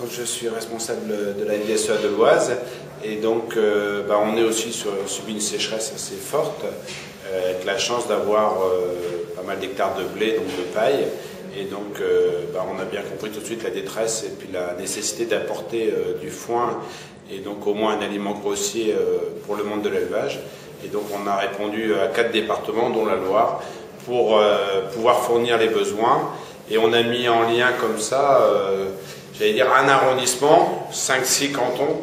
Donc je suis responsable de la FDSEA de l'Oise et donc on est aussi subi une sécheresse assez forte avec la chance d'avoir pas mal d'hectares de blé, donc de paille, et donc on a bien compris tout de suite la détresse et puis la nécessité d'apporter du foin et donc au moins un aliment grossier pour le monde de l'élevage. Et donc on a répondu à 4 départements dont la Loire pour pouvoir fournir les besoins, et on a mis en lien comme ça j'allais dire un arrondissement, 5-6 cantons,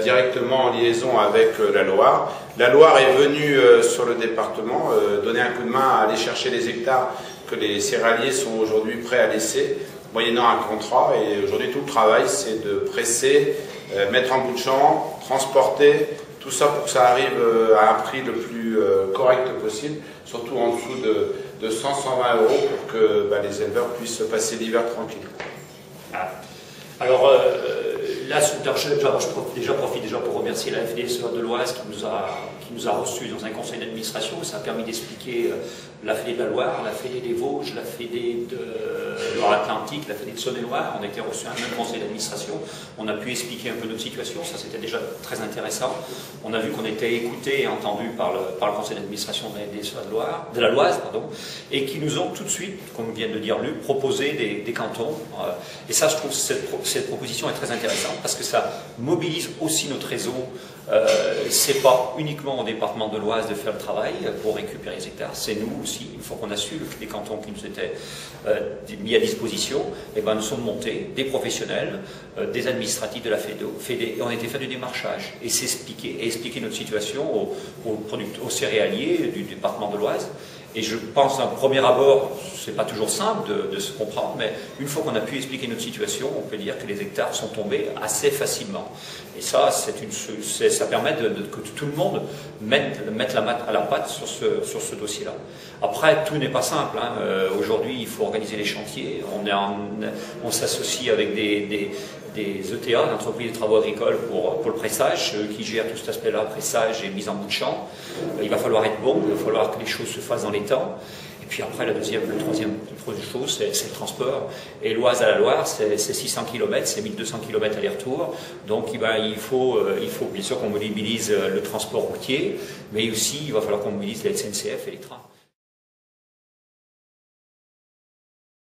directement en liaison avec la Loire. La Loire est venue sur le département donner un coup de main à aller chercher les hectares que les céréaliers sont aujourd'hui prêts à laisser, moyennant un contrat. Et aujourd'hui, tout le travail, c'est de presser, mettre en bout de champ, transporter, tout ça pour que ça arrive à un prix le plus correct possible, surtout en dessous de 100-120 € pour que les éleveurs puissent passer l'hiver tranquille. Alors là, je profite déjà pour remercier la FDSEA de l'Oise qui nous a reçus dans un conseil d'administration. Ça a permis d'expliquer la Fédé de la Loire, la Fédé des Vosges, la Fédé de Loire-Atlantique, la Fédé de Saône-et-Loire. On a été reçus à un même conseil d'administration. On a pu expliquer un peu notre situation. Ça, c'était déjà très intéressant. On a vu qu'on était écoutés et entendus par le conseil d'administration de la FDSEA de la l'Oise, et qui nous ont tout de suite, comme vient de dire Luc, proposé des cantons. Et ça, je trouve cette proposition est très intéressante parce que ça mobilise aussi notre réseau. C'est pas uniquement au département de l'Oise de faire le travail pour récupérer les hectares, c'est nous aussi, une fois qu'on a su les cantons qui nous étaient mis à disposition, et nous sommes montés, des professionnels, des administratifs de la Fédé, et on a été faire du démarchage et expliquer notre situation aux céréaliers du département de l'Oise. Et je pense à un premier abord, c'est pas toujours simple de se comprendre, mais une fois qu'on a pu expliquer notre situation, on peut dire que les hectares sont tombés assez facilement. Et ça, ça permet que tout le monde mette la main à la pâte sur ce dossier-là. Après, tout n'est pas simple. Aujourd'hui, il faut organiser les chantiers. On s'associe avec des ETA, l'entreprise de travaux agricoles, pour le pressage, qui gèrent tout cet aspect-là, pressage et mise en bout de champ. Il va falloir être bon, il va falloir que les choses se fassent dans les temps. Et puis après, la troisième chose, c'est le transport. Et l'Oise à la Loire, c'est 600 km, c'est 1200 km aller-retour. Donc il faut bien sûr qu'on mobilise le transport routier, mais aussi il va falloir qu'on mobilise la SNCF et les trains.